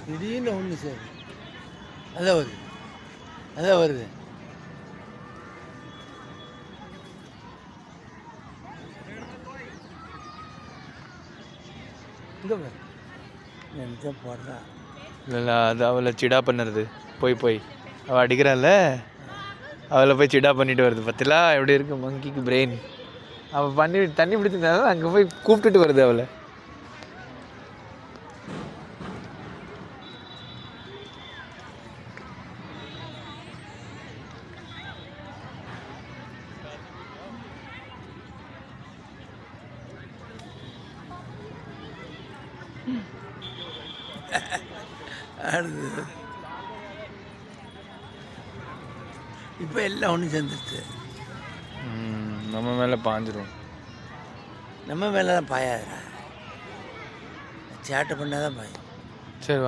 திடீர்னு ஒன்று சரி அதான் வருது அதான் வருது. இங்கே நினச்சா போடுறான். இல்லை அது அவளை சிடா பண்ணுறது போய் அவள் அடிக்கிறாள்ல அவளை போய் சிடா பண்ணிட்டு வருது. பத்திலா எப்படி இருக்கு மங்கிக்கு பிரெயின். அவள் பண்ணி தண்ணி பிடிச்சிருந்தாலும் அங்கே போய் கூப்பிட்டுட்டு வருது அவளை. அடுத்து இப்போ எல்லாம் ஒன்று சேர்ந்துருச்சு. நம்ம மேலே பாஞ்சிரும். நம்ம மேலே தான் பாயாதுடா, சேட்டை பண்ணால் தான் பாயும். சரி வாங்க.